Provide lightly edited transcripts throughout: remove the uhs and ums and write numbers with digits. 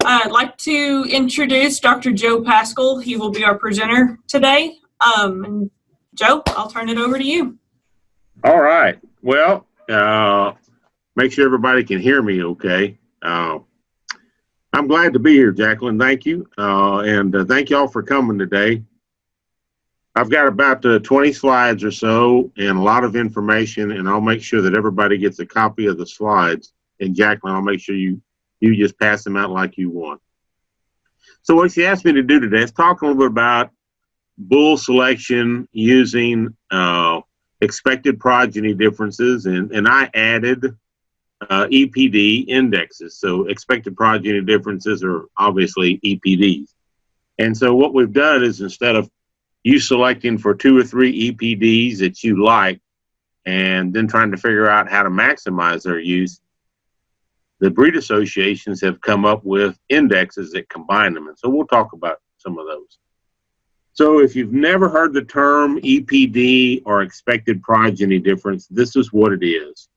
I'd like to introduce Dr. Joe Pascal. He will be our presenter today. And Joe, I'll turn it over to you. All right. Well, make sure everybody can hear me okay. I'm glad to be here, Jacqueline. Thank you. And thank you all for coming today. I've got about 20 slides or so and a lot of information, and I'll make sure that everybody gets a copy of the slides. And Jacqueline, I'll make sure you just pass them out like you want. So what she asked me to do today is talk a little bit about bull selection using expected progeny differences, and I added EPD indexes. So expected progeny differences are obviously EPDs. And so what we've done is, instead of you selecting for 2 or 3 EPDs that you like and then trying to figure out how to maximize their use, the breed associations have come up with indexes that combine them. And so we'll talk about some of those. So if you've never heard the term EPD or expected progeny difference, this is what it is.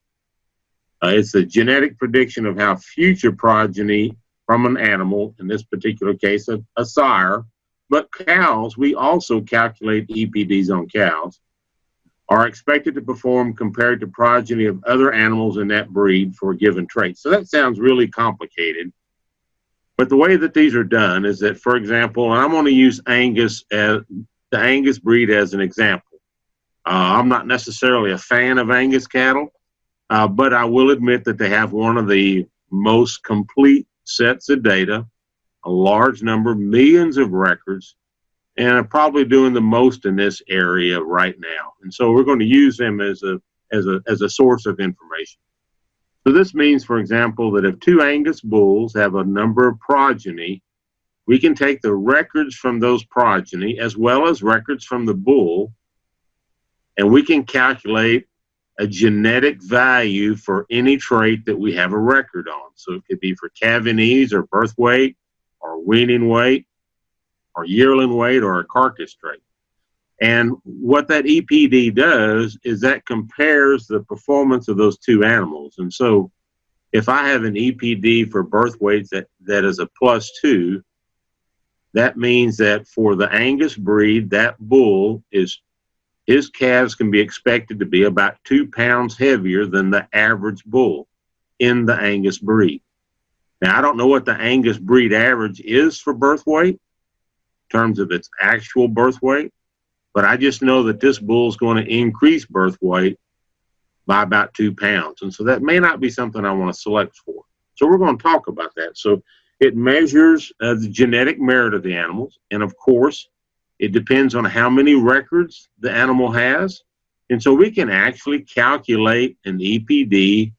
It's a genetic prediction of how future progeny from an animal, in this particular case, a sire, but cows, we also calculate EPDs on cows, are expected to perform compared to progeny of other animals in that breed for a given trait. So that sounds really complicated. But the way that these are done is that, for example, and I'm going to use Angus as the Angus breed as an example. I'm not necessarily a fan of Angus cattle, but I will admit that they have one of the most complete sets of data, a large number, millions of records, and are probably doing the most in this area right now. And so we're going to use them as a source of information. So this means, for example, that if 2 Angus bulls have a number of progeny, we can take the records from those progeny as well as records from the bull, and we can calculate a genetic value for any trait that we have a record on. So it could be for calving ease or birth weight or weaning weight or yearling weight or a carcass trait. And what that EPD does is that compares the performance of those 2 animals. And so if I have an EPD for birth weights that is a +2, that means that for the Angus breed, that bull his calves can be expected to be about 2 pounds heavier than the average bull in the Angus breed. Now, I don't know what the Angus breed average is for birth weight in terms of its actual birth weight, but I just know that this bull is going to increase birth weight by about 2 pounds. And so that may not be something I want to select for. So we're going to talk about that. So it measures the genetic merit of the animals. And of course, it depends on how many records the animal has. And so we can actually calculate an EPD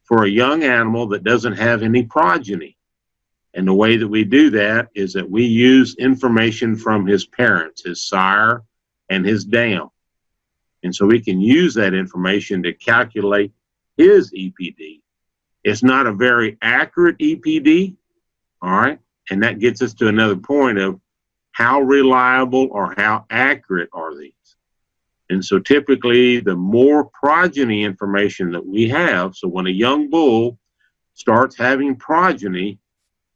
for a young animal that doesn't have any progeny. And the way that we do that is that we use information from his parents, his sire and his dam. And so we can use that information to calculate his EPD. It's not a very accurate EPD, all right? And that gets us to another point of how reliable or how accurate are these? And so typically the more progeny information that we have, so when a young bull starts having progeny,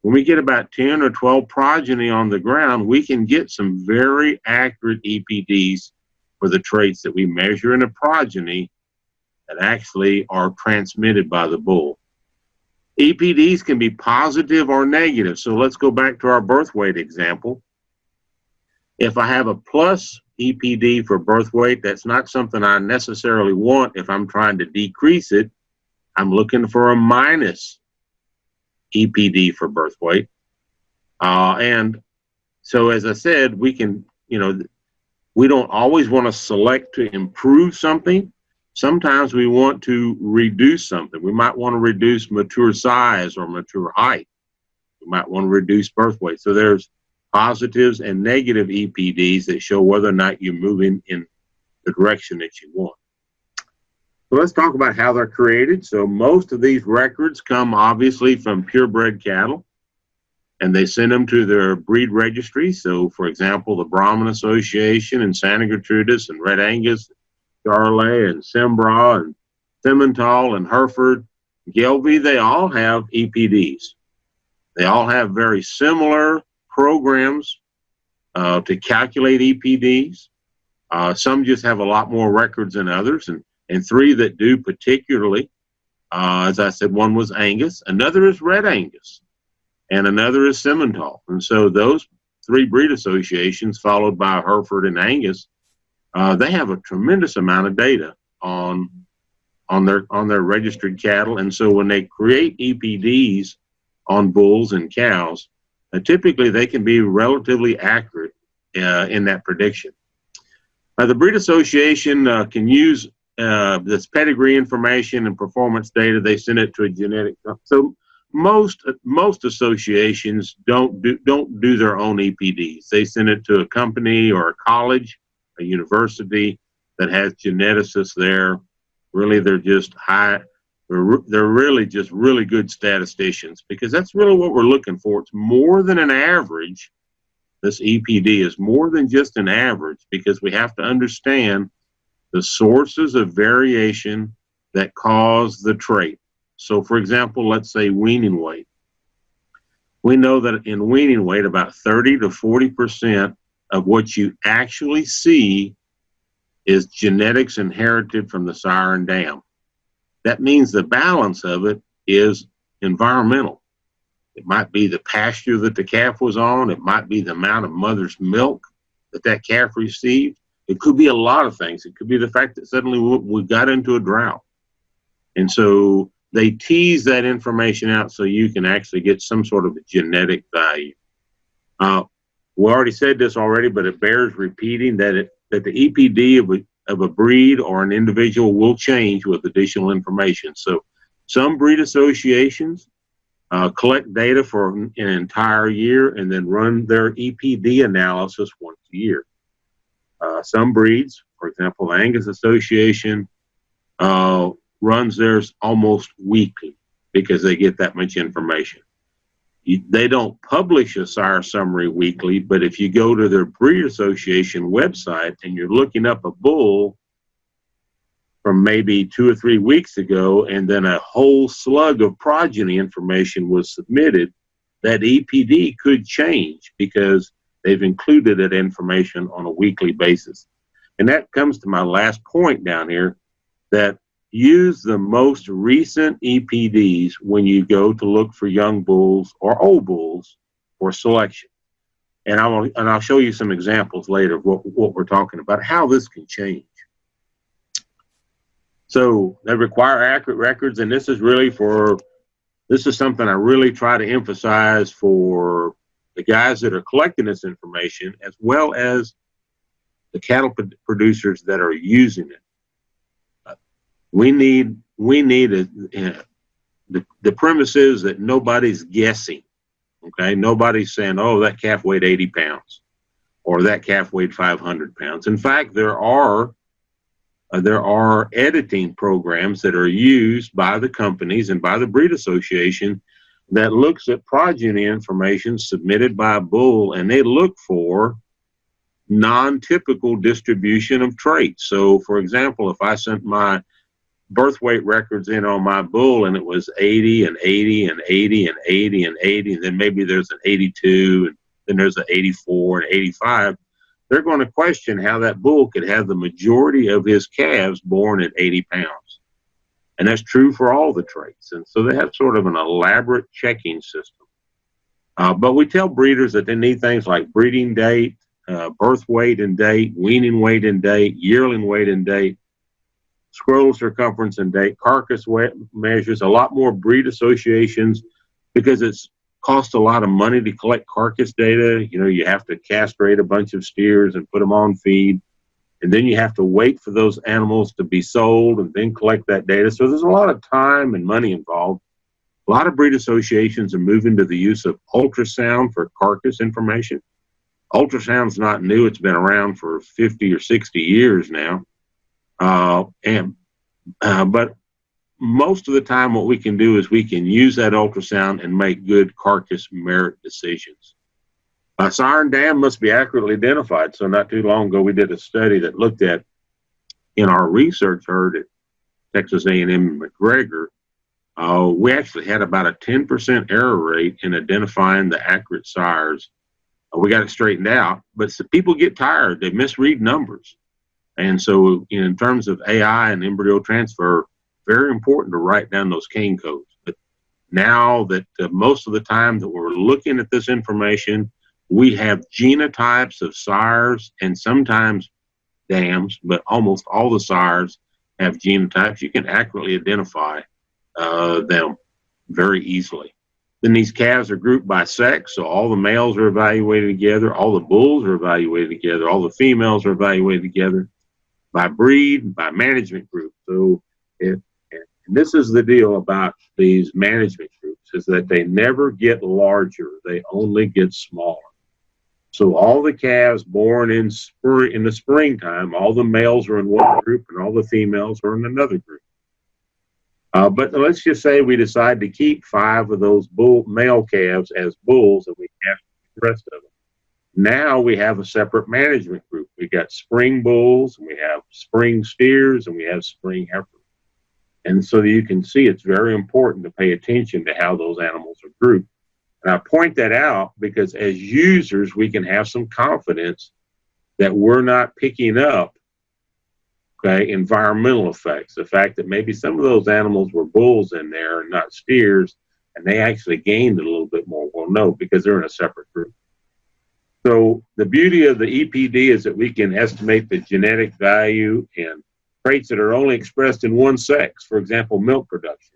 when we get about 10 or 12 progeny on the ground, we can get some very accurate EPDs for the traits that we measure in a progeny that actually are transmitted by the bull. EPDs can be positive or negative. So let's go back to our birth weight example. If I have a plus EPD for birth weight, that's not something I necessarily want if I'm trying to decrease it. I'm looking for a minus EPD for birth weight. And so, as I said, we can, we don't always want to select to improve something. Sometimes we want to reduce something. We might want to reduce mature size or mature height. We might want to reduce birth weight. So there's positives and negative EPDs that show whether or not you're moving in the direction that you want. So let's talk about how they're created. So most of these records come obviously from purebred cattle, and they send them to their breed registry. So for example, the Brahman Association and Santa Gertrudis and Red Angus, Charolais and Cimbra and Simmental and Hereford, Gelbvieh, they all have EPDs. They all have very similar programs to calculate EPDs. Some just have a lot more records than others, and three that do particularly. As I said, one was Angus, another is Red Angus, and another is Simmental. And so those three breed associations, followed by Hereford and Angus, they have a tremendous amount of data on their registered cattle. And so when they create EPDs on bulls and cows, typically they can be relatively accurate in that prediction. The breed association can use this pedigree information and performance data. They send it to a genetic. So most associations don't do their own EPDs. They send it to a company or a college, a university that has geneticists there. Really, they're just they're really just really good statisticians, because that's really what we're looking for. It's more than an average. This EPD is more than just an average, because we have to understand the sources of variation that cause the trait. So, for example, let's say weaning weight. We know that in weaning weight, about 30 to 40% of what you actually see is genetics inherited from the sire and dam. That means the balance of it is environmental. It might be the pasture that the calf was on. It might be the amount of mother's milk that calf received. It could be a lot of things. It could be the fact that suddenly we got into a drought. And so they tease that information out so you can actually get some sort of a genetic value. We already said this already, but it bears repeating that the EPD of a breed or an individual will change with additional information. So some breed associations collect data for an entire year and then run their EPD analysis once a year. Some breeds, for example, the Angus Association runs theirs almost weekly because they get that much information. They don't publish a sire summary weekly, but if you go to their breed association website and you're looking up a bull from maybe 2 or 3 weeks ago, and then a whole slug of progeny information was submitted, that EPD could change because they've included that information on a weekly basis. And that comes to my last point down here, that use the most recent EPDs when you go to look for young bulls or old bulls for selection. And I'll show you some examples later of what we're talking about, how this can change. So they require accurate records, and this is something I really try to emphasize for the guys that are collecting this information, as well as the cattle producers that are using it. The premise is that nobody's guessing. Okay, nobody's saying, oh, that calf weighed 80 pounds or that calf weighed 500 pounds. In fact, there are editing programs that are used by the companies and by the breed association that looks at progeny information submitted by a bull, and they look for non-typical distribution of traits. So, for example, if I sent my birth weight records in on my bull and it was 80 and 80 and 80 and 80 and 80, and then maybe there's an 82 and then there's an 84 and 85, they're going to question how that bull could have the majority of his calves born at 80 pounds. And that's true for all the traits. And so they have sort of an elaborate checking system. But we tell breeders that they need things like breeding date, birth weight and date, weaning weight and date, yearling weight and date, scrotal circumference and date, carcass weight measures, a lot more breed associations, because it's costs a lot of money to collect carcass data. You know, you have to castrate a bunch of steers and put them on feed, and then you have to wait for those animals to be sold and then collect that data. So there's a lot of time and money involved. A lot of breed associations are moving to the use of ultrasound for carcass information. Ultrasound's not new. It's been around for 50 or 60 years now. But most of the time what we can do is we can use that ultrasound and make good carcass merit decisions. Sire and dam must be accurately identified. So not too long ago, we did a study that looked at, in our research herd at Texas A&M McGregor, we actually had about a 10% error rate in identifying the accurate sires. We got it straightened out, but people get tired. They misread numbers. And so in terms of AI and embryo transfer, very important to write down those cane codes. But now that most of the time that we're looking at this information, we have genotypes of sires and sometimes dams, but almost all the sires have genotypes. You can accurately identify them very easily. Then these calves are grouped by sex, so all the males are evaluated together, all the bulls are evaluated together, all the females are evaluated together by breed, by management group. So and this is the deal about these management groups, is that they never get larger, they only get smaller. So all the calves born in the springtime, all the males are in one group and all the females are in another group. But let's just say we decide to keep 5 of those male calves as bulls and we have the rest of them. Now we have a separate management group. We got spring bulls, and we have spring steers, and we have spring heifers. And so you can see it's very important to pay attention to how those animals are grouped. And I point that out because as users, we can have some confidence that we're not picking up environmental effects. The fact that maybe some of those animals were bulls in there and not steers, and they actually gained a little bit more. Well, no, because they're in a separate group. So the beauty of the EPD is that we can estimate the genetic value in traits that are only expressed in one sex. For example, milk production.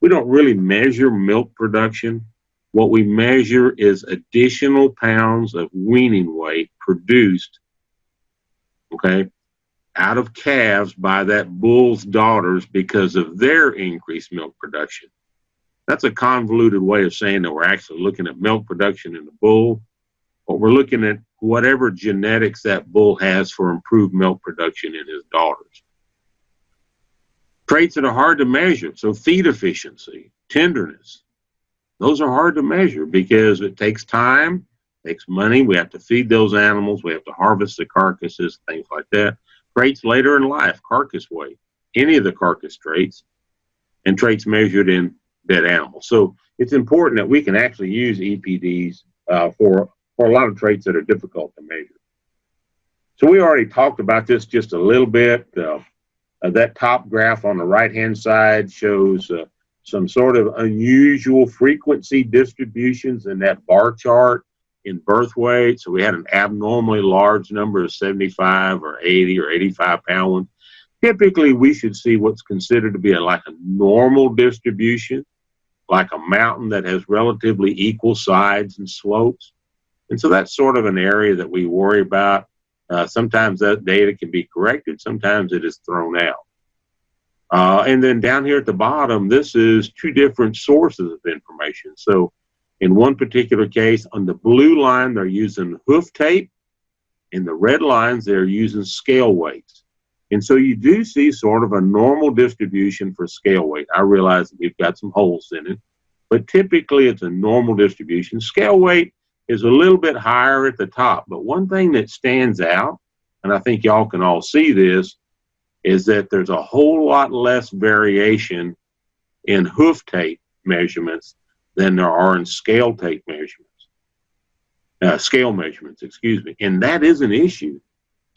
We don't really measure milk production. What we measure is additional pounds of weaning weight produced, out of calves by that bull's daughters because of their increased milk production. That's a convoluted way of saying that we're actually looking at milk production in the bull, but we're looking at whatever genetics that bull has for improved milk production in his daughters. Traits that are hard to measure, so feed efficiency, tenderness, those are hard to measure because it takes time, takes money. We have to feed those animals. We have to harvest the carcasses, things like that. Traits later in life, carcass weight, any of the carcass traits, and traits measured in dead animals. So it's important that we can actually use EPDs for a lot of traits that are difficult to measure. So we already talked about this just a little bit. That top graph on the right-hand side shows some sort of unusual frequency distributions in that bar chart in birth weight. So we had an abnormally large number of 75 or 80 or 85 pound ones. Typically, we should see what's considered to be like a normal distribution, like a mountain that has relatively equal sides and slopes. And so that's sort of an area that we worry about. Sometimes that data can be corrected. Sometimes it is thrown out. And then down here at the bottom, this is 2 different sources of information. So in one particular case, on the blue line, they're using hoof tape. In the red lines, they're using scale weights. And so you do see sort of a normal distribution for scale weight. I realize that we've got some holes in it, but typically it's a normal distribution. Scale weight is a little bit higher at the top, but one thing that stands out, and I think y'all can all see this, is that there's a whole lot less variation in hoof tape measurements than there are in scale tape measurements, scale measurements, excuse me. And that is an issue.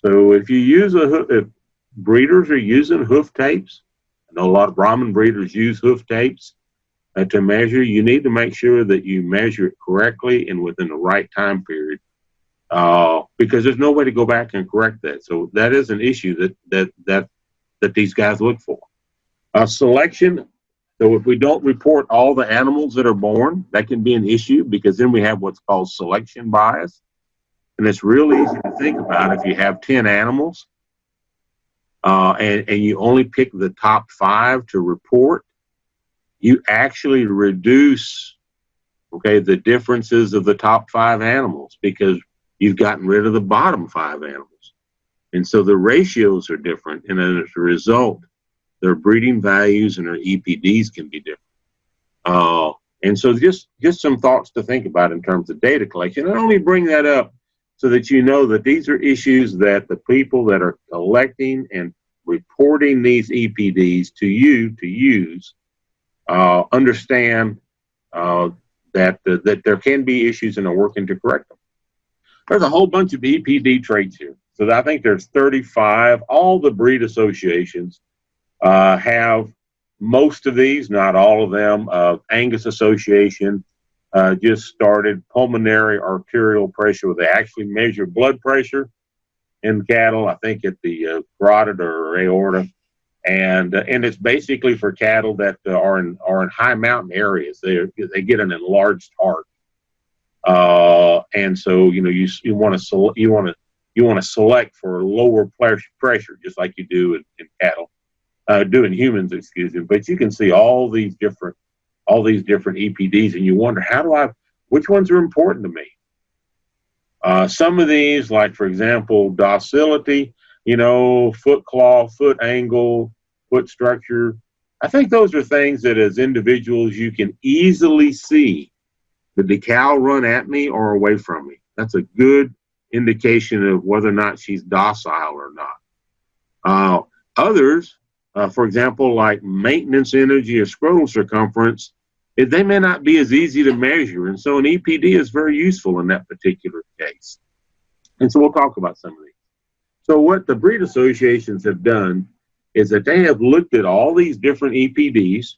So if you use if breeders are using hoof tapes, I know a lot of Brahman breeders use hoof tapes to measure, you need to make sure that you measure it correctly and within the right time period, because there's no way to go back and correct that. So that is an issue that these guys look for. Selection. So if we don't report all the animals that are born, that can be an issue because then we have what's called selection bias. And it's real easy to think about if you have 10 animals and you only pick the top 5 to report, you actually reduce, the differences of the top 5 animals because you've gotten rid of the bottom 5 animals. And so the ratios are different. And as a result, their breeding values and their EPDs can be different. And so just some thoughts to think about in terms of data collection. I only bring that up so that you know that these are issues that the people that are collecting and reporting these EPDs to you to use understand that there can be issues and are working to correct them. There's a whole bunch of EPD traits here. So I think there's 35. All the breed associations have most of these, not all of them. Angus Association just started pulmonary arterial pressure, where they actually measure blood pressure in cattle, I think at the carotid or aorta. And it's basically for cattle that are in high mountain areas. They get an enlarged heart, and so you want to select for lower pressure, just like you do in cattle, do in humans, excuse me. But you can see all these different EPDs, and you wonder which ones are important to me. Some of these, like for example, docility. Foot claw, foot angle, foot structure. I think those are things that as individuals you can easily see. Did the cow run at me or away from me? That's a good indication of whether or not she's docile or not. Others, for example, like maintenance energy or scrotal circumference, they may not be as easy to measure. And so an EPD is very useful in that particular case. And so we'll talk about some of these. So what the breed associations have done is that they have looked at all these different EPDs,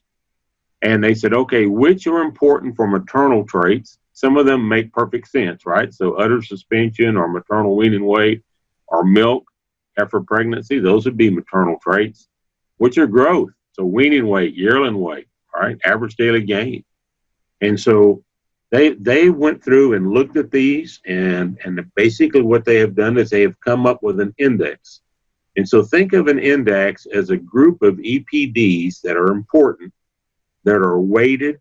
and they said, okay, which are important for maternal traits? Some of them make perfect sense, right? So udder suspension or maternal weaning weight or milk, heifer pregnancy, those would be maternal traits. Which are growth? So weaning weight, yearling weight, right? Average daily gain. And so they went through and looked at these, and basically what they have done is they have come up with an index. And so think of an index as a group of EPDs that are important, that are weighted,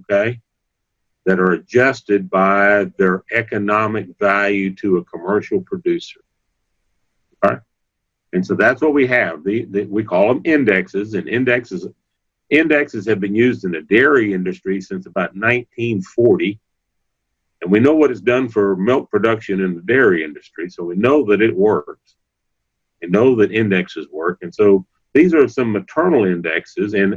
okay, that are adjusted by their economic value to a commercial producer. Okay? And so that's what we have. We call them indexes, and indexes have been used in the dairy industry since about 1940. And we know what it's done for milk production in the dairy industry, so we know that it works. We know that indexes work. And so these are some maternal indexes, and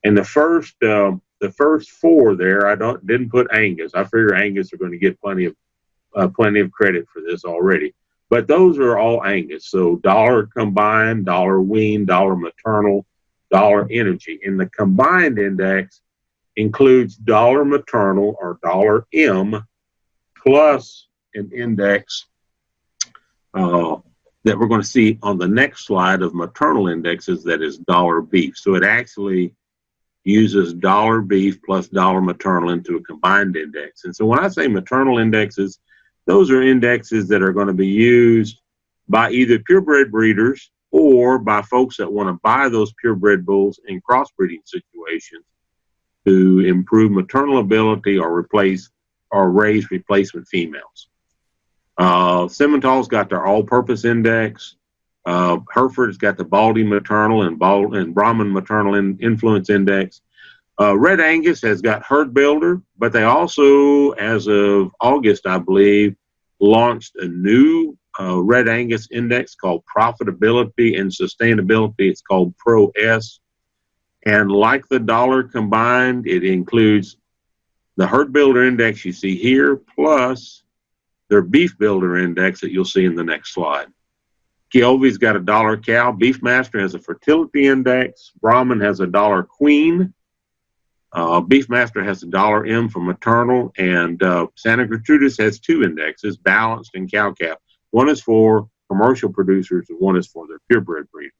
the first four there, didn't put Angus. I figure Angus are going to get plenty of credit for this already. But those are all Angus. So dollar combined, dollar wean, dollar maternal, dollar energy. And the combined index includes dollar maternal or dollar M plus an index that we're going to see on the next slide of maternal indexes, that is dollar beef. So it actually uses dollar beef plus dollar maternal into a combined index. And so when I say maternal indexes, those are indexes that are going to be used by either purebred breeders or by folks that want to buy those purebred bulls in crossbreeding situations to improve maternal ability or raise replacement females. Simmental's got their all-purpose index. Hereford's got the Baldy maternal and Brahman maternal influence index. Red Angus has got herd builder, but they also, as of August, I believe, launched a new Red Angus index called Profitability and Sustainability. It's called Pro S. And like the dollar combined, it includes the herd builder index you see here, plus their beef builder index that you'll see in the next slide. Kielvi's got a dollar cow. Beefmaster has a fertility index. Brahman has a dollar queen. Beefmaster has a dollar M for maternal, and Santa Gertrudis has two indexes, balanced and cow cap. One is for commercial producers and one is for their purebred breeders.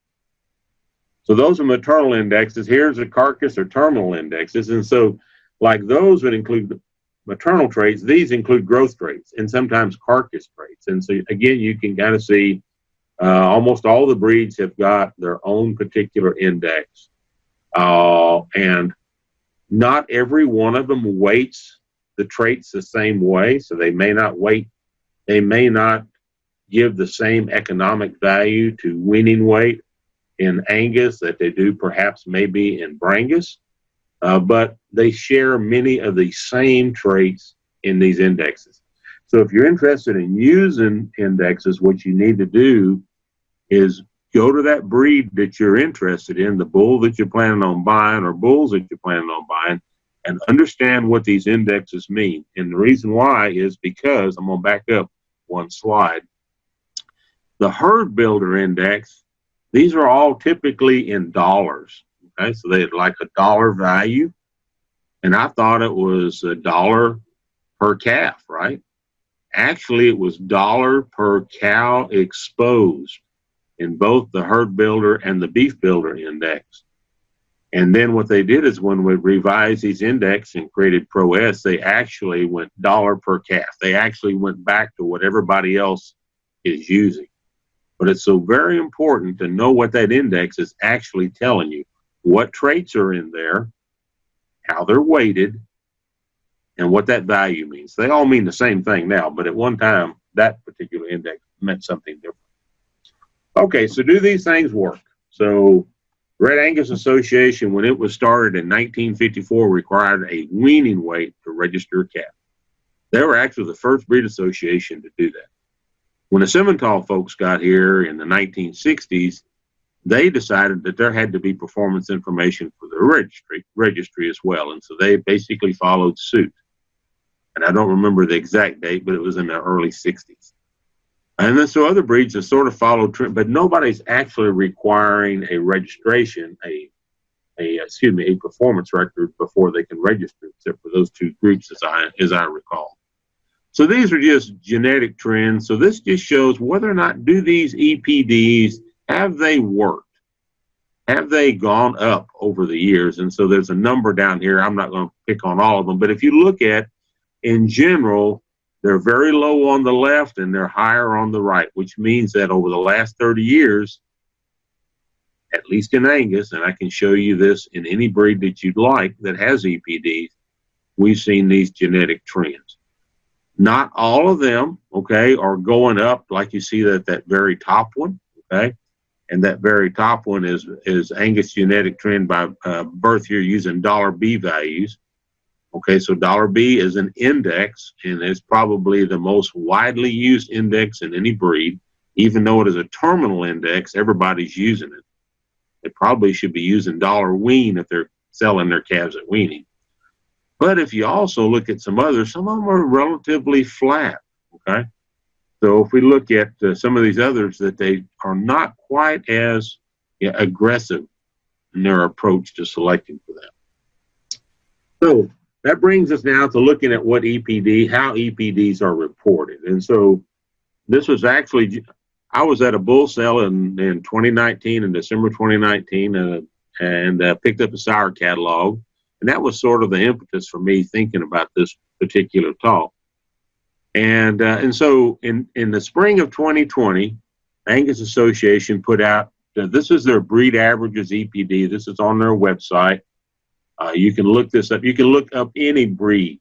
So those are maternal indexes. Here's the carcass or terminal indexes. And so like those would include maternal traits, these include growth traits and sometimes carcass traits. And so again, you can kind of see almost all the breeds have got their own particular index. And not every one of them weights the traits the same way. So they may not give the same economic value to weaning weight in Angus that they do perhaps maybe in Brangus. But they share many of the same traits in these indexes. So if you're interested in using indexes, what you need to do is go to that breed that you're interested in, the bull that you're planning on buying or bulls that you're planning on buying, and understand what these indexes mean. And the reason why is because, I'm going to back up one slide. The herd builder index, these are all typically in dollars. Okay, so they had like a dollar value. And I thought it was $1 per calf, right? Actually, it was $1 per cow exposed in both the herd builder and the beef builder index. And then what they did is when we revised these index and created Pro-S, they actually went $1 per calf. They actually went back to what everybody else is using. But it's so very important to know what that index is actually telling you, what traits are in there, how they're weighted, and what that value means. They all mean the same thing now, but at one time, that particular index meant something different. Okay, so do these things work? So Red Angus Association, when it was started in 1954, required a weaning weight to register a calf. They were actually the first breed association to do that. When the Simmental folks got here in the 1960s, they decided that there had to be performance information for the registry as well. And so they basically followed suit. And I don't remember the exact date, but it was in the early 60s. And then so other breeds have sort of followed trend, but nobody's actually requiring a registration, a performance record before they can register, except for those two groups as I recall. So these are just genetic trends. So this just shows whether or not do these EPDs, have they worked? Have they gone up over the years? And so there's a number down here. I'm not going to pick on all of them, but if you look at, in general, they're very low on the left and they're higher on the right, which means that over the last 30 years, at least in Angus, and I can show you this in any breed that you'd like that has EPDs, we've seen these genetic trends. Not all of them, okay, are going up like you see that very top one, okay? And that very top one is Angus genetic trend by birth year using $B values. Okay, so $B is an index, and it's probably the most widely used index in any breed. Even though it is a terminal index, everybody's using it. They probably should be using $wean if they're selling their calves at weaning. But if you also look at some others, some of them are relatively flat, okay? So if we look at some of these others, that they are not quite as aggressive in their approach to selecting for them. So that brings us now to looking at what how EPDs are reported. And so this was actually, I was at a bull sale in 2019, in December 2019, and picked up a Sire catalog. And that was sort of the impetus for me thinking about this particular talk. And so in the spring of 2020, Angus Association put out, this is their breed averages EPD. This is on their website. You can look this up. You can look up any breed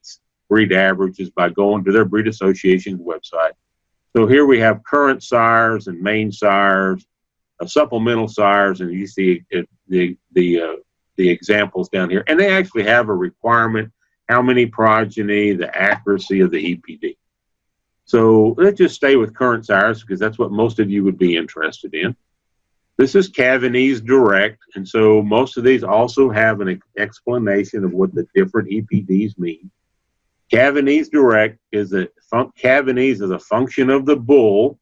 averages by going to their breed association's website. So here we have current sires and main sires, supplemental sires, and you see the examples down here. And they actually have a requirement, how many progeny, the accuracy of the EPD. So let's just stay with current sires because that's what most of you would be interested in. This is Cavanese Direct, and so most of these also have an explanation of what the different EPDs mean. Cavanese Direct is Cavanese is a function of the bull,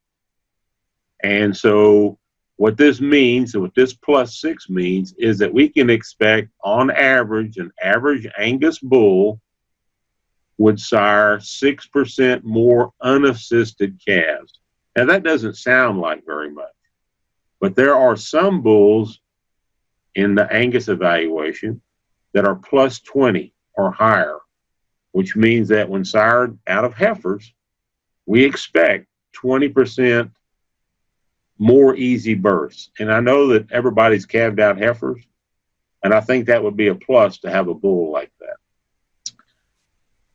and so what this means, and what this +6 means, is that we can expect, on average, an average Angus bull would sire 6% more unassisted calves. Now, that doesn't sound like very much, but there are some bulls in the Angus evaluation that are +20 or higher, which means that when sired out of heifers, we expect 20% more easy births. And I know that everybody's calved out heifers, and I think that would be a plus to have a bull like that.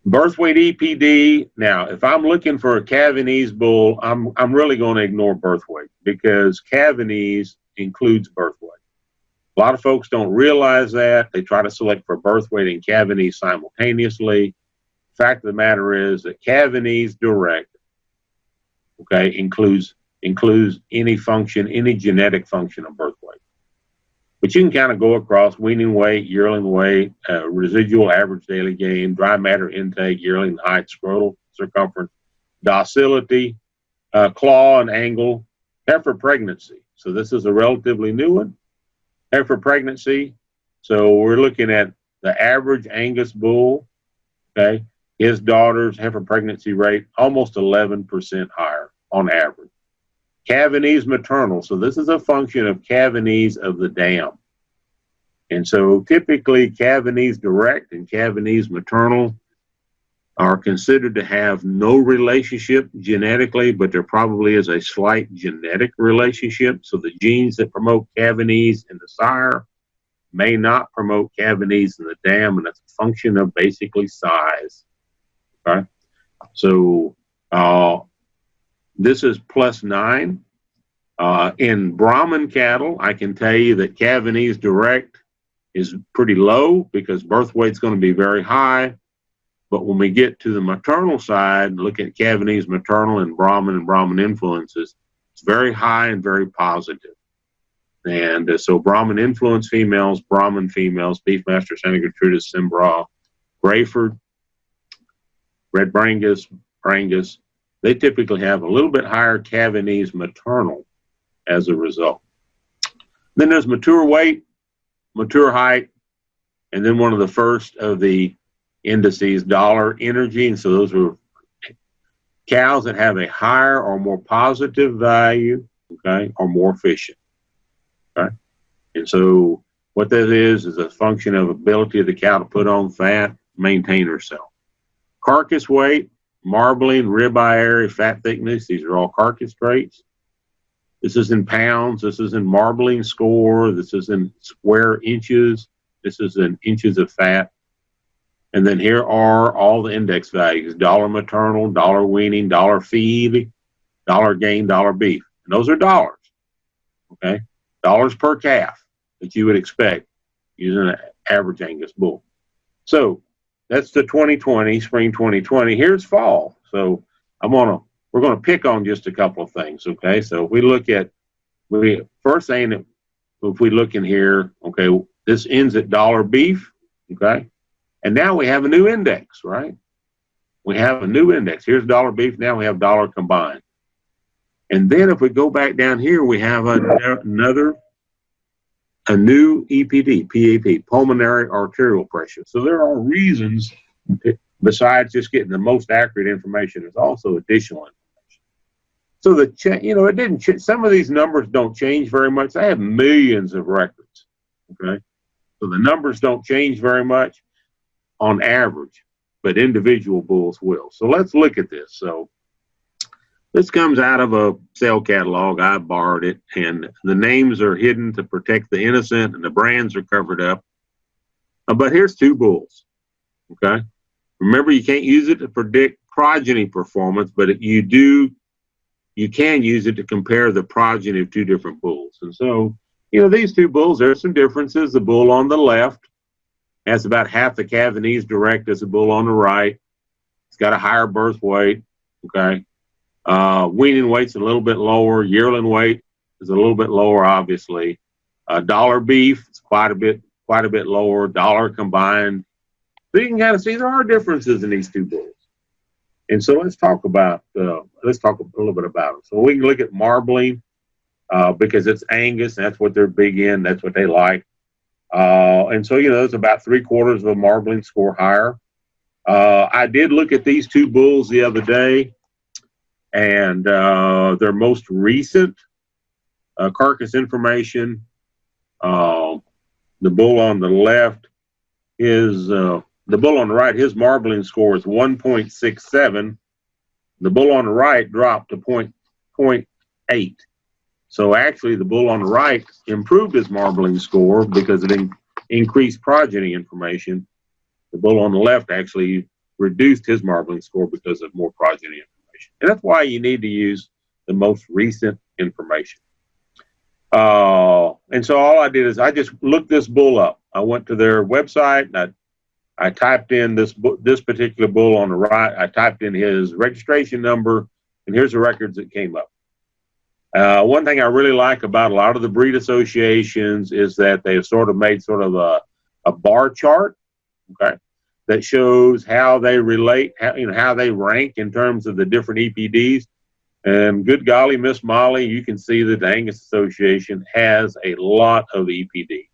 Birth weight EPD. Now, if I'm looking for a Cavanese bull, I'm really going to ignore birth weight because Cavanese includes birth weight. A lot of folks don't realize that. They try to select for birth weight and Cavanese simultaneously. Fact of the matter is that Cavanese Direct, okay, includes includes any function, any genetic function of birth weight. But you can kind of go across weaning weight, yearling weight, residual average daily gain, dry matter intake, yearling height, scrotal circumference, docility, claw and angle, heifer pregnancy. So this is a relatively new one. Heifer pregnancy. So we're looking at the average Angus bull, okay? His daughter's heifer pregnancy rate almost 11% higher on average. Cavanese maternal. So this is a function of Cavanese of the dam. And so typically Cavanese direct and Cavanese maternal are considered to have no relationship genetically, but there probably is a slight genetic relationship. So the genes that promote Cavanese in the sire may not promote Cavanese in the dam, and that's a function of basically size. Okay, so this is +9. In Brahman cattle, I can tell you that Cavanese direct is pretty low because birth weight's going to be very high. But when we get to the maternal side, look at Cavanese maternal and Brahman influences, it's very high and very positive. And so Brahman influence females, Brahman females, Beefmaster, Santa Gertrudis, Cimbra, Brayford, Red Brangus, they typically have a little bit higher Cavanese maternal as a result. Then there's mature weight, mature height, and then one of the first of the indices, dollar energy. And so those are cows that have a higher or more positive value, okay, or more efficient. Okay. And so what that is a function of ability of the cow to put on fat, maintain herself. Carcass weight, marbling, ribeye area, fat thickness, these are all carcass traits. This is in pounds, this is in marbling score, this is in square inches, this is in inches of fat. And then here are all the index values, dollar maternal, dollar weaning, dollar feed, dollar gain, dollar beef. And those are dollars, okay? Dollars per calf that you would expect using an average Angus bull. So that's the 2020, spring 2020. Here's fall. So we're gonna pick on just a couple of things, okay? So if we look at, first thing that, if we look in here, okay, this ends at dollar beef, okay? And now we have a new index, right? We have a new index. Here's dollar beef, now we have dollar combined. And then if we go back down here, we have a new EPD, PAP, pulmonary arterial pressure. So there are reasons, besides just getting the most accurate information, there's also additional information. So it didn't, some of these numbers don't change very much. I have millions of records, okay? So the numbers don't change very much on average, but individual bulls will. So let's look at this. So this comes out of a sale catalog. I borrowed it, and the names are hidden to protect the innocent, and the brands are covered up. But here's two bulls, okay? Remember, you can't use it to predict progeny performance, but you can use it to compare the progeny of two different bulls. And so, these two bulls, there's some differences. The bull on the left has about half the Cavanese direct as the bull on the right. It's got a higher birth weight, okay? Weaning weight's a little bit lower. Yearling weight is a little bit lower, obviously. Dollar beef is quite a bit lower. Dollar combined. So you can kind of see there are differences in these two bulls. And so let's talk a little bit about them. So we can look at marbling because it's Angus. And that's what they're big in. That's what they like. And so, it's about 3/4 of a marbling score higher. I did look at these two bulls the other day, and their most recent carcass information, the bull on the left is, the bull on the right, his marbling score is 1.67. The bull on the right dropped to 0.8. So actually, the bull on the right improved his marbling score because of increased progeny information. The bull on the left actually reduced his marbling score because of more progeny information. And that's why you need to use the most recent information. And so all I did is I just looked this bull up. I went to their website, and I typed in this particular bull on the right. I typed in his registration number, and here's the records that came up. One thing I really like about a lot of the breed associations is that they've sort of made sort of a bar chart, okay, that shows how they relate, how they rank in terms of the different EPDs. And good golly, Miss Molly, you can see that the Angus Association has a lot of EPDs.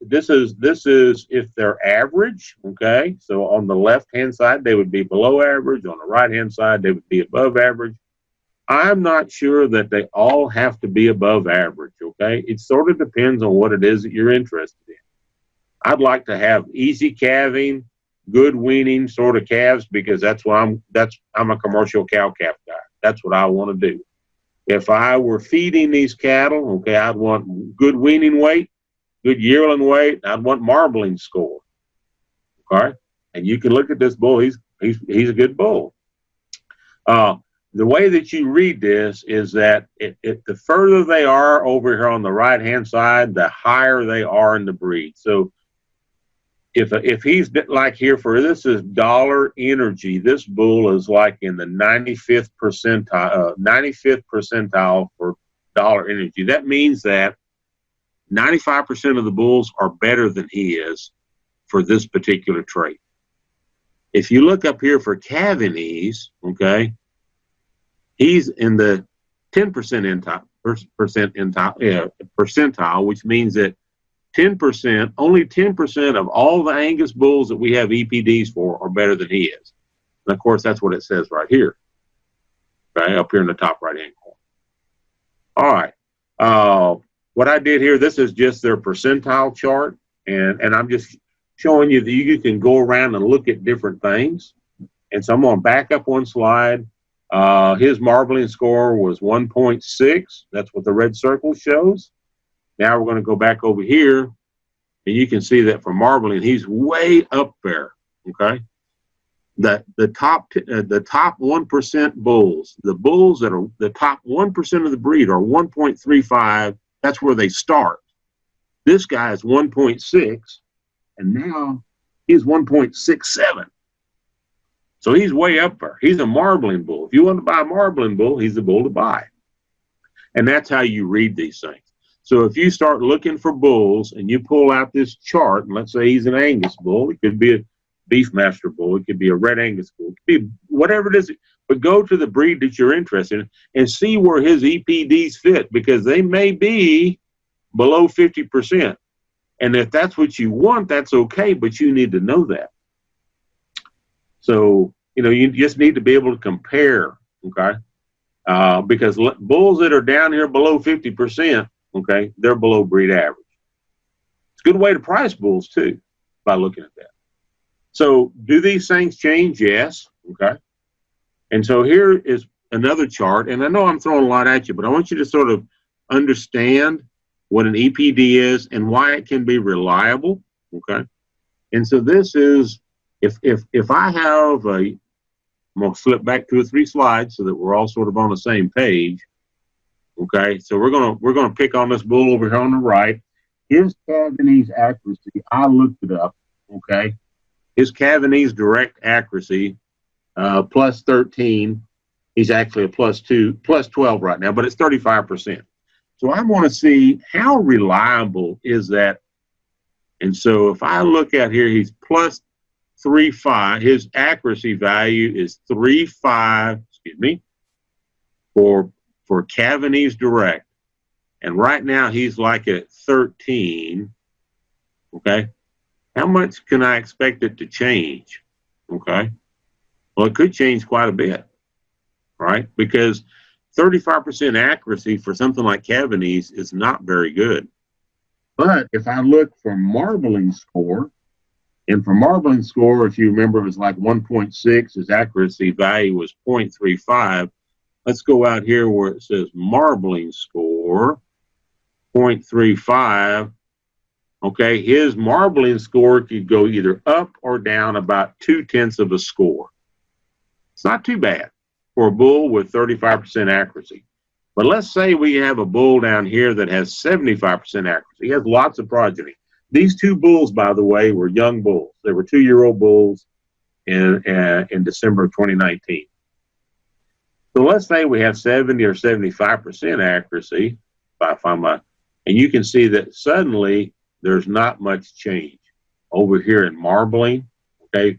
This is if they're average, okay? So on the left-hand side, they would be below average. On the right-hand side, they would be above average. I'm not sure that they all have to be above average, okay? It sort of depends on what it is that you're interested in. I'd like to have easy calving, good weaning sort of calves, because that's what I'm a commercial cow calf guy. That's what I want to do. If I were feeding these cattle, okay, I'd want good weaning weight, good yearling weight. I'd want marbling score. Okay, and you can look at this bull. He's a good bull. The way that you read this is that the further they are over here on the right hand side, the higher they are in the breed. So if he's like here for this is dollar energy, this bull is like in the 95th percentile for dollar energy. That means that 95% of the bulls are better than he is for this particular trait. If you look up here for calving ease, okay, he's in the 10% percentile, which means that only 10% of all the Angus bulls that we have EPDs for are better than he is. And of course, that's what it says right here, okay, up here in the top right-hand corner. All right. What I did here, this is just their percentile chart, and I'm just showing you that you can go around and look at different things. And so I'm going to back up one slide. His marbling score was 1.6. That's what the red circle shows. Now we're going to go back over here, and you can see that for marbling, he's way up there. Okay, the top 1% bulls, the bulls that are the top 1% of the breed are 1.35. That's where they start. This guy is 1.6, and now he's 1.67. So he's way up there. He's a marbling bull. If you want to buy a marbling bull, he's the bull to buy. And that's how you read these things. So if you start looking for bulls and you pull out this chart, and let's say he's an Angus bull, it could be a Beefmaster bull, it could be a Red Angus bull, it could be whatever it is, but go to the breed that you're interested in and see where his EPDs fit, because they may be below 50%. And if that's what you want, that's okay, but you need to know that. So, you just need to be able to compare, okay? Because bulls that are down here below 50%, okay, they're below breed average. It's a good way to price bulls too, by looking at that. So do these things change? Yes, okay. And so here is another chart, and I know I'm throwing a lot at you, but I want you to sort of understand what an EPD is and why it can be reliable, okay? And so this is, if I have I'm going to flip back 2 or 3 slides so that we're all sort of on the same page. Okay, so we're gonna pick on this bull over here on the right. His calving ease accuracy, I looked it up. Okay, his calving ease direct accuracy, plus 13. He's actually a plus 12 right now, but it's 35%. So I want to see how reliable is that. And so if I look at here, he's plus 3.5. His accuracy value is 3.5. Excuse me, for calving ease direct, and right now he's like at 13. Okay, how much can I expect it to change? Okay, well, it could change quite a bit, right? Because 35% accuracy for something like calving ease is not very good. But if I look for marbling score, and for marbling score, if you remember, it was like 1.6. His accuracy value was 0.35. Let's go out here where it says marbling score, 0.35. Okay, his marbling score could go either up or down about 0.2 of a score. It's not too bad for a bull with 35% accuracy. But let's say we have a bull down here that has 75% accuracy. He has lots of progeny. These 2 bulls, by the way, were young bulls. They were 2-year-old bulls in December of 2019. So let's say we have 70 or 75% accuracy, and you can see that suddenly there's not much change. Over here in marbling, okay,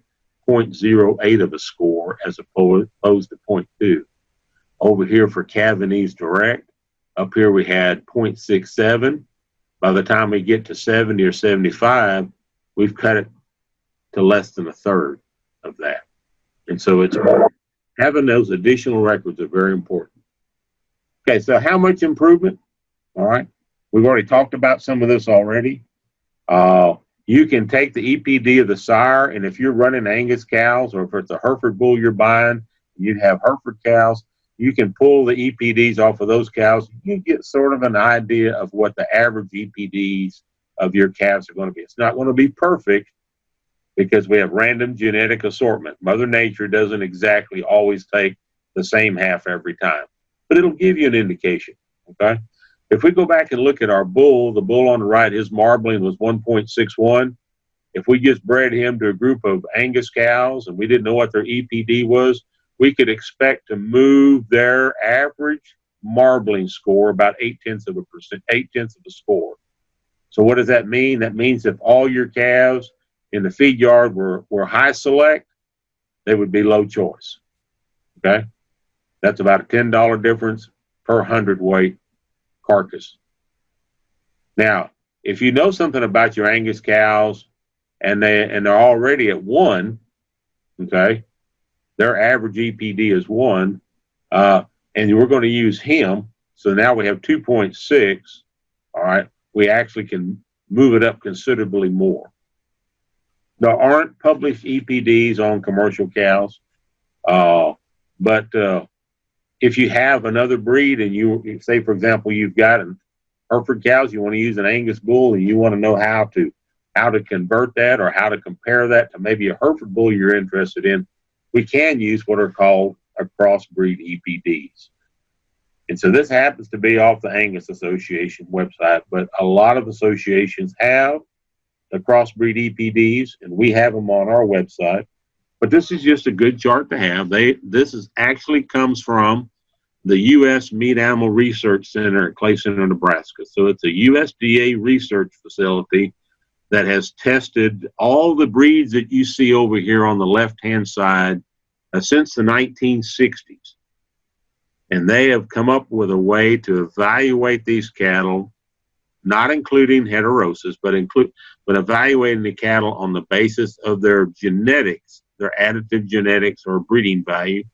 0.08 of a score as opposed to 0.2. Over here for Cavanese Direct, up here we had 0.67. By the time we get to 70 or 75, we've cut it to less than a third of that. And so it's having those additional records are very important. Okay, so how much improvement? All right, we've already talked about some of this already. You can take the EPD of the sire, and if you're running Angus cows, or if it's a Hereford bull you're buying, you have Hereford cows, you can pull the EPDs off of those cows. You get sort of an idea of what the average EPDs of your calves are going to be. It's not going to be perfect because we have random genetic assortment. Mother Nature doesn't exactly always take the same half every time, but it'll give you an indication, okay? If we go back and look at our bull, the bull on the right, his marbling was 1.61. If we just bred him to a group of Angus cows and we didn't know what their EPD was, we could expect to move their average marbling score about 0.8 of a score. So what does that mean? That means if all your calves in the feed yard were high select, they would be low choice, okay? That's about a $10 difference per hundredweight carcass. Now, if you know something about your Angus cows and they're already at 1, okay, their average EPD is 1, and we're going to use him, so now we have 2.6, all right, we actually can move it up considerably more. There aren't published EPDs on commercial cows, but if you have another breed and you say, for example, you've got an Hereford cows, you want to use an Angus bull and you want to know how to convert that or how to compare that to maybe a Hereford bull you're interested in, we can use what are called a crossbreed EPDs. And so this happens to be off the Angus Association website, but a lot of associations have the crossbreed EPDs, and we have them on our website. But this is just a good chart to have. This actually comes from the U.S. Meat Animal Research Center at Clay Center, Nebraska. So it's a USDA research facility that has tested all the breeds that you see over here on the left-hand side since the 1960s. And they have come up with a way to evaluate these cattle, not including heterosis, but evaluating the cattle on the basis of their genetics, their additive genetics or breeding value,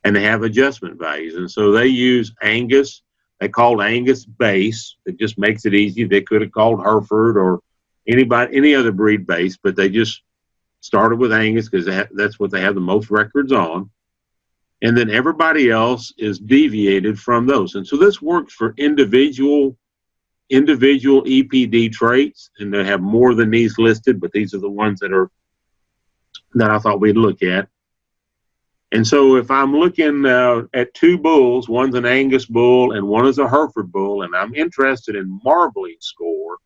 and they have adjustment values. And so they use Angus. They called Angus base. It just makes it easy. They could have called Hereford or any other breed base, but they just started with Angus because that's what they have the most records on. And then everybody else is deviated from those. And so this works for individual EPD traits, and they have more than these listed, but these are the ones that I thought we'd look at. And so if I'm looking at 2 bulls, one's an Angus bull and one is a Hereford bull, and I'm interested in marbling score,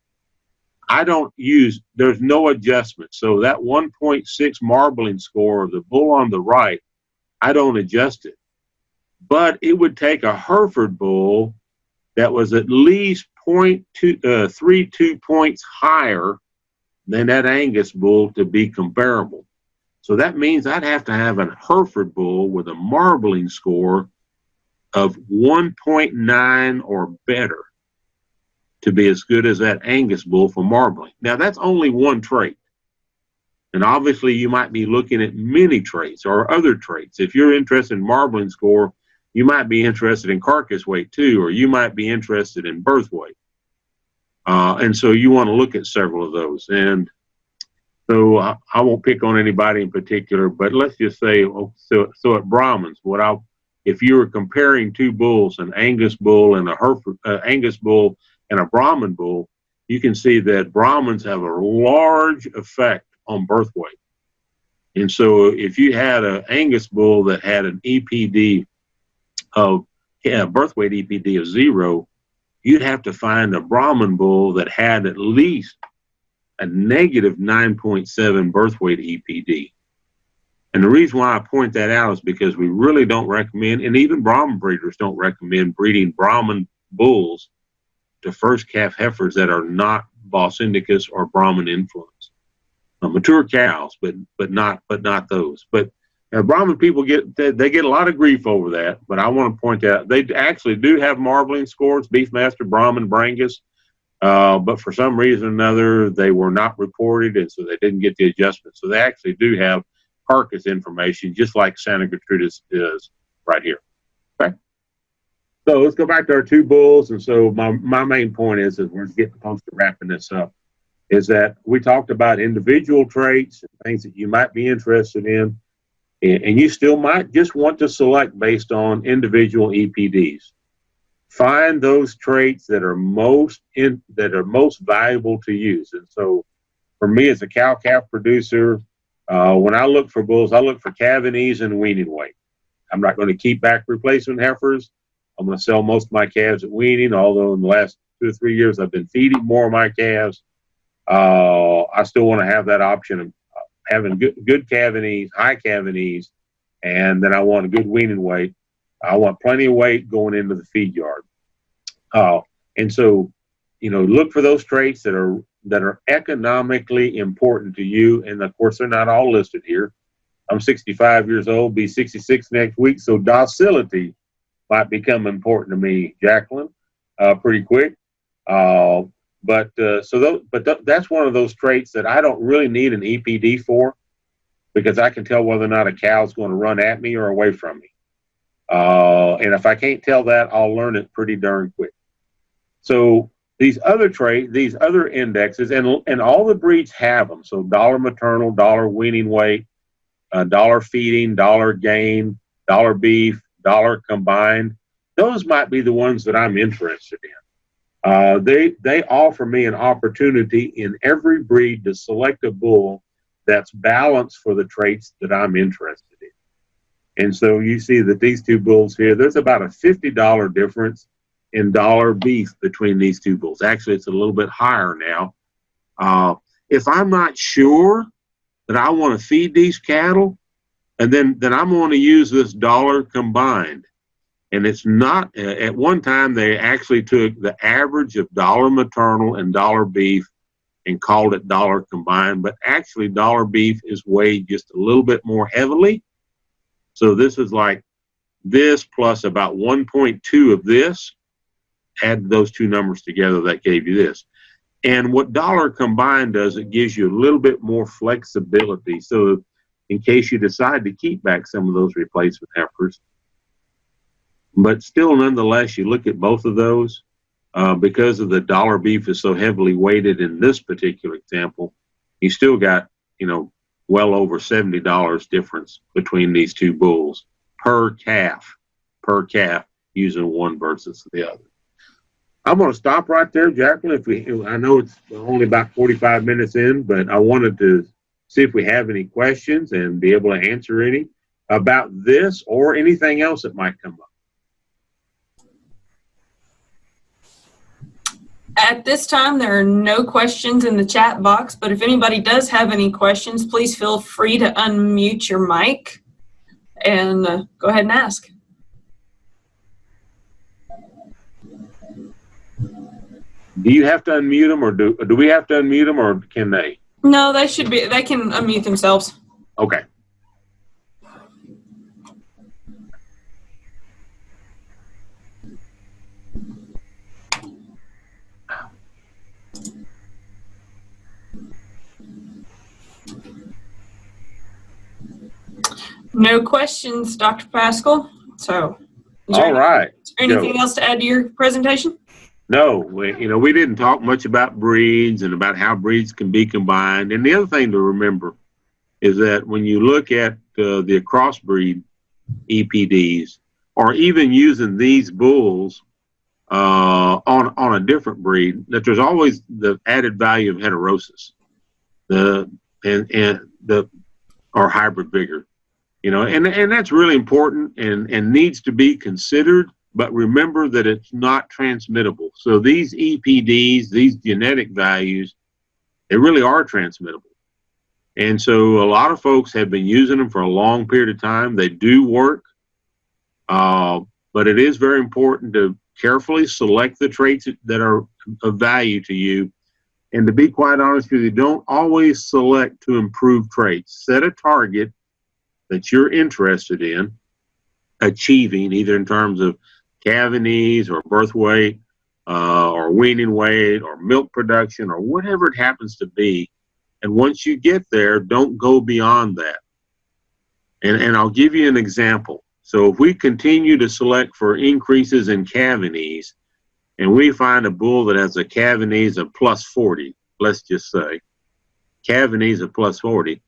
there's no adjustment. So that 1.6 marbling score of the bull on the right, I don't adjust it. But it would take a Hereford bull that was at least 0.32 points higher than that Angus bull to be comparable. So that means I'd have to have a Hereford bull with a marbling score of 1.9 or better to be as good as that Angus bull for marbling. Now, that's only one trait. And obviously, you might be looking at many traits or other traits. If you're interested in marbling score, you might be interested in carcass weight too, or you might be interested in birth weight. And so you want to look at several of those. And so I won't pick on anybody in particular, but let's just say, so at Brahmins, if you were comparing 2 bulls, an Angus bull and a Hereford, Angus bull and a Brahmin bull, you can see that Brahmins have a large effect on birth weight. And so if you had an Angus bull that had an EPD birth weight EPD of 0, you'd have to find a Brahmin bull that had at least a negative 9.7 birth weight EPD. And the reason why I point that out is because we really don't recommend, and even Brahman breeders don't recommend breeding Brahman bulls to first calf heifers that are not Bos Indicus or Brahman influenced. Mature cows, but not those. But Brahman people get a lot of grief over that. But I want to point out they actually do have marbling scores, Beefmaster, Brahman, Brangus, but for some reason or another they were not reported, and so they didn't get the adjustment. So they actually do have carcass information, just like Santa Gertrudis is right here. Okay. So let's go back to our two bulls. And so my main point is we're getting close to wrapping this up, is that we talked about individual traits and things that you might be interested in, and you still might just want to select based on individual EPDs. Find those traits that are most valuable to use. And so for me as a cow-calf producer, when I look for bulls, I look for calving ease and weaning weight. I'm not going to keep back replacement heifers. I'm going to sell most of my calves at weaning, although in the last 2 or 3 years I've been feeding more of my calves. I still want to have that option of having good calving ease, high calving ease, and then I want a good weaning weight. I want plenty of weight going into the feed yard. And so, look for those traits that are economically important to you. And of course, they're not all listed here. I'm 65 years old, be 66 next week. So docility might become important to me, Jacqueline, pretty quick. But that's one of those traits that I don't really need an EPD for, because I can tell whether or not a cow is going to run at me or away from me. And if I can't tell that, I'll learn it pretty darn quick. So these other traits, these other indexes, and all the breeds have them. So dollar maternal, dollar weaning weight, dollar feeding, dollar gain, dollar beef, dollar combined. Those might be the ones that I'm interested in. They offer me an opportunity in every breed to select a bull that's balanced for the traits that I'm interested in. And so you see that these two bulls here, there's about a $50 difference in dollar beef between these two bulls. Actually, it's a little bit higher now. If I'm not sure that I want to feed these cattle, and then I'm going to use this dollar combined. And it's not, at one time they actually took the average of dollar maternal and dollar beef and called it dollar combined, but actually dollar beef is weighed just a little bit more heavily. So this is like this plus about 1.2 of this. Add those two numbers together, that gave you this. And what dollar combined does, it gives you a little bit more flexibility. So in case you decide to keep back some of those replacement heifers, but still nonetheless, you look at both of those, because of the dollar beef is so heavily weighted in this particular example, you still got, well over $70 difference between these two bulls per calf, using one versus the other. I'm going to stop right there, Jacqueline. I know it's only about 45 minutes in, but I wanted to see if we have any questions and be able to answer any about this or anything else that might come up. At this time, there are no questions in the chat box, but if anybody does have any questions, please feel free to unmute your mic and go ahead and ask. Do you have to unmute them, or do we have to unmute them, or can they? No, they can unmute themselves. Okay. No questions, Dr. Pascal. So, all right. Is there anything else to add to your presentation? No, we didn't talk much about breeds and about how breeds can be combined. And the other thing to remember is that when you look at the crossbreed EPDs, or even using these bulls on a different breed, that there's always the added value of heterosis, or hybrid vigor, and that's really important and needs to be considered. But remember that it's not transmittable. So these EPDs, these genetic values, they really are transmittable. And so a lot of folks have been using them for a long period of time. They do work, but it is very important to carefully select the traits that are of value to you. And to be quite honest with you, don't always select to improve traits. Set a target that you're interested in achieving, either in terms of calving or birth weight, or weaning weight, or milk production, or whatever it happens to be. And once you get there, don't go beyond that. And I'll give you an example. So if we continue to select for increases in calving, and we find a bull that has a calving of plus 40, let's just say, calving of plus 40,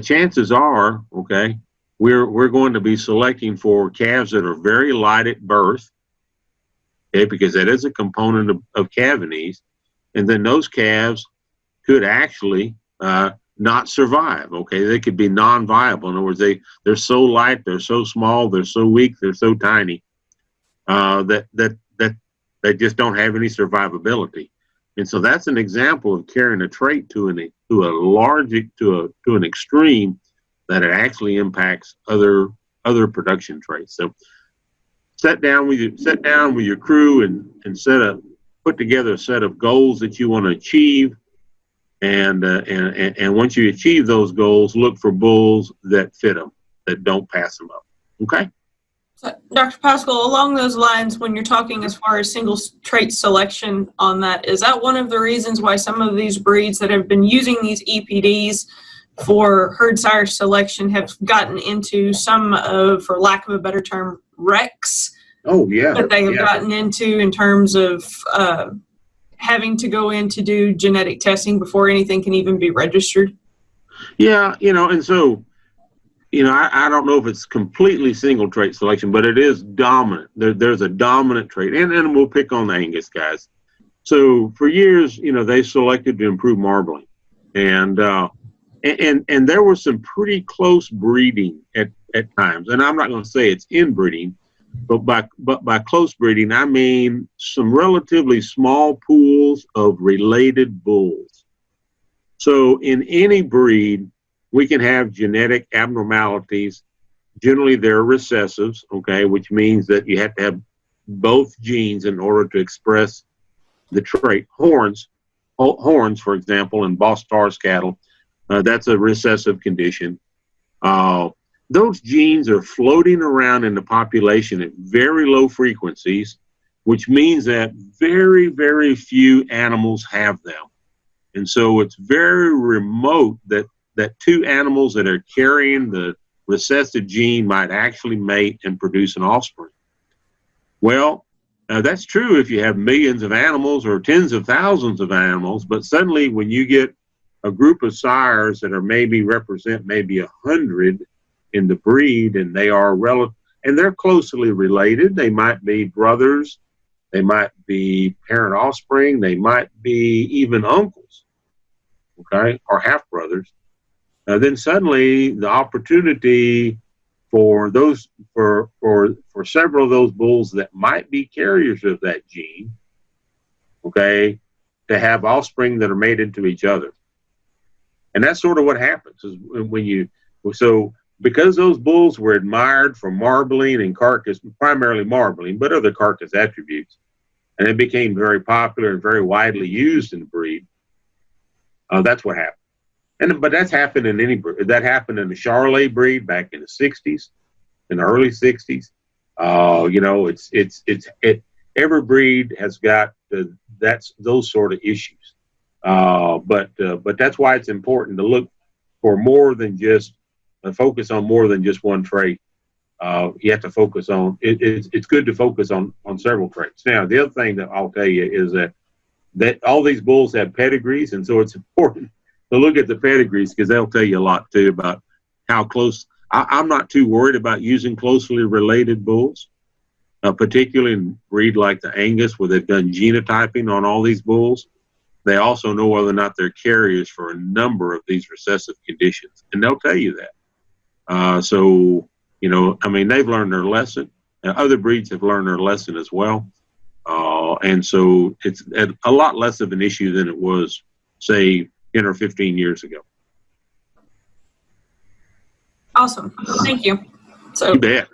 chances are, okay, we're going to be selecting for calves that are very light at birth, okay, because that is a component of calving, and then those calves could actually not survive, okay? They could be non-viable. In other words, they're so light, they're so small, they're so weak, they're so tiny that they just don't have any survivability. And so that's an example of carrying a trait to an extreme that it actually impacts other production traits. So sit down with your crew and put together a set of goals that you want to achieve. And once you achieve those goals, look for bulls that fit them, that don't pass them up. Okay? So, Dr. Pascal, along those lines, when you're talking as far as single trait selection on that, is that one of the reasons why some of these breeds that have been using these EPDs for herd sire selection have gotten into some of, for lack of a better term, wrecks? Oh, yeah. That they have gotten into in terms of having to go in to do genetic testing before anything can even be registered? Yeah, and so, I don't know if it's completely single trait selection, but it is dominant. There's a dominant trait, and we'll pick on the Angus guys. So for years, they selected to improve marbling, and there was some pretty close breeding at times. And I'm not going to say it's inbreeding, but by close breeding, I mean some relatively small pools of related bulls. So in any breed, we can have genetic abnormalities. Generally, they're recessives, okay, which means that you have to have both genes in order to express the trait. Horns, for example, in Boss Stars cattle, that's a recessive condition. Those genes are floating around in the population at very low frequencies, which means that very, very few animals have them. And so it's very remote that two animals that are carrying the recessive gene might actually mate and produce an offspring. Well, that's true if you have millions of animals or tens of thousands of animals, but suddenly when you get a group of sires that are represent 100 in the breed, and they're closely related. They might be brothers, they might be parent offspring, they might be even uncles, okay, or half brothers. Then suddenly the opportunity for several of those bulls that might be carriers of that gene, okay, to have offspring that are mated to each other. And that's sort of what happens is because those bulls were admired for marbling and carcass, primarily marbling, but other carcass attributes, and it became very popular and very widely used in the breed, that's what happened. But that's happened in any breed. That happened in the Charolais breed back in the 60s, in the early 60s. Every breed has got those sort of issues. But that's why it's important to look for more than just focus on more than just one trait. You have to focus on it's good to focus on several traits. Now, the other thing that I'll tell you is that all these bulls have pedigrees, and so it's important to look at the pedigrees because they'll tell you a lot too about how close. I'm not too worried about using closely related bulls, particularly in breed like the Angus, where they've done genotyping on all these bulls. They also know whether or not they're carriers for a number of these recessive conditions, and they'll tell you that. They've learned their lesson. Other breeds have learned their lesson as well. And so it's a lot less of an issue than it was, say, 10 or 15 years ago. Awesome. Thank you. So, You bet. are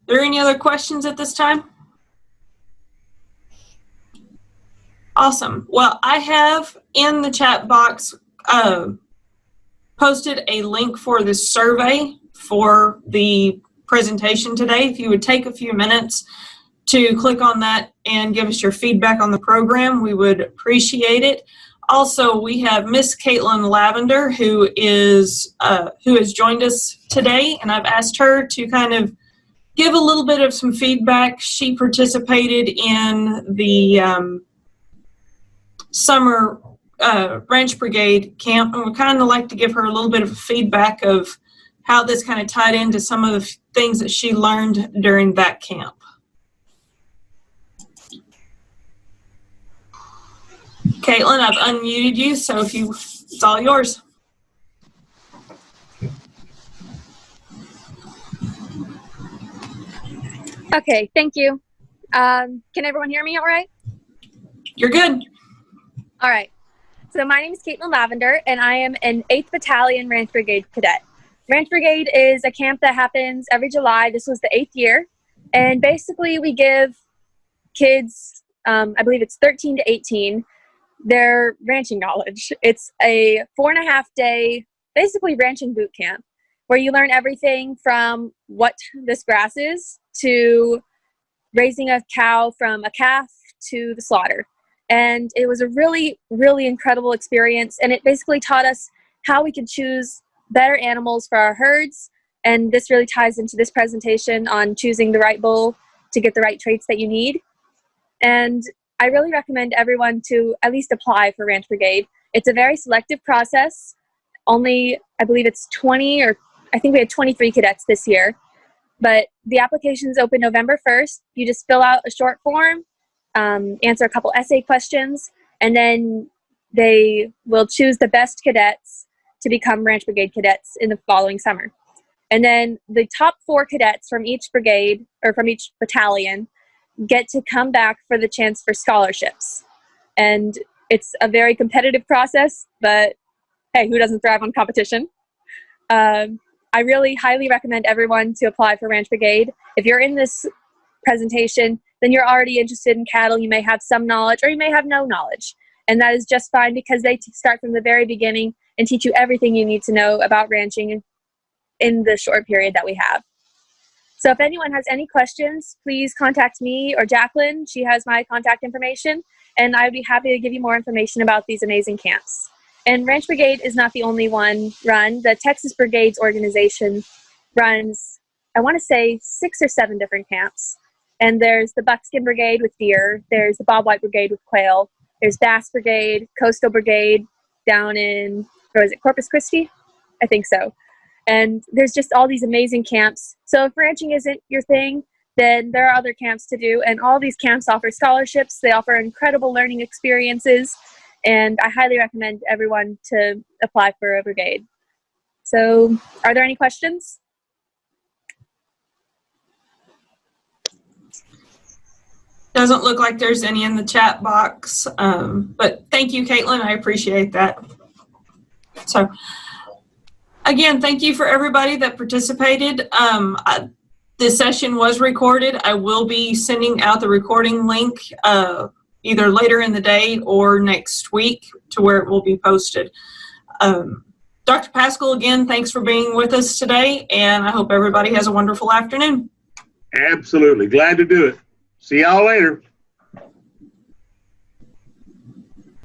there any other questions at this time? Awesome. Well, I have in the chat box posted a link for this survey for the presentation today. If you would take a few minutes to click on that and give us your feedback on the program, we would appreciate it. Also, we have Miss Caitlin Lavender, who has joined us today, and I've asked her to kind of give a little bit of some feedback. She participated in the summer Ranch Brigade camp, and we kind of like to give her a little bit of feedback of how this kind of tied into some of the things that she learned during that camp. Caitlin, I've unmuted you, so it's all yours. Okay, thank you. Can everyone hear me all right? You're good. All right. So my name is Caitlin Lavender, and I am an 8th Battalion Ranch Brigade cadet. Ranch Brigade is a camp that happens every July. This was the 8th year. And basically we give kids, I believe it's 13 to 18, their ranching knowledge. It's a 4.5-day, basically ranching boot camp, where you learn everything from what this grass is to raising a cow from a calf to the slaughter. And it was a really, really incredible experience. And it basically taught us how we could choose better animals for our herds. And this really ties into this presentation on choosing the right bull to get the right traits that you need. And I really recommend everyone to at least apply for Ranch Brigade. It's a very selective process. Only, I believe it's 20, or I think we had 23 cadets this year. But the applications open November 1st. You just fill out a short form, answer a couple essay questions, and then they will choose the best cadets to become Ranch Brigade cadets in the following summer. And then the top 4 cadets from each brigade, or from each battalion, get to come back for the chance for scholarships. And it's a very competitive process, but hey, who doesn't thrive on competition? I really highly recommend everyone to apply for Ranch Brigade. If you're in this presentation, then you're already interested in cattle. You may have some knowledge, or you may have no knowledge. And that is just fine, because they start from the very beginning and teach you everything you need to know about ranching in the short period that we have. So if anyone has any questions, please contact me or Jacqueline. She has my contact information, and I'd be happy to give you more information about these amazing camps. And Ranch Brigade is not the only one run. The Texas Brigades organization runs, I want to say, 6 or 7 different camps. And there's the Buckskin Brigade with deer. There's the Bobwhite Brigade with quail. There's Bass Brigade, Coastal Brigade down in, or is it Corpus Christi? I think so. And there's just all these amazing camps. So if ranching isn't your thing, then there are other camps to do. And all these camps offer scholarships. They offer incredible learning experiences. And I highly recommend everyone to apply for a brigade. So are there any questions? Doesn't look like there's any in the chat box, but thank you, Caitlin. I appreciate that. So again, thank you for everybody that participated. This session was recorded. I will be sending out the recording link either later in the day or next week to where it will be posted. Dr. Pascal, again, thanks for being with us today, and I hope everybody has a wonderful afternoon. Absolutely. Glad to do it. See y'all later.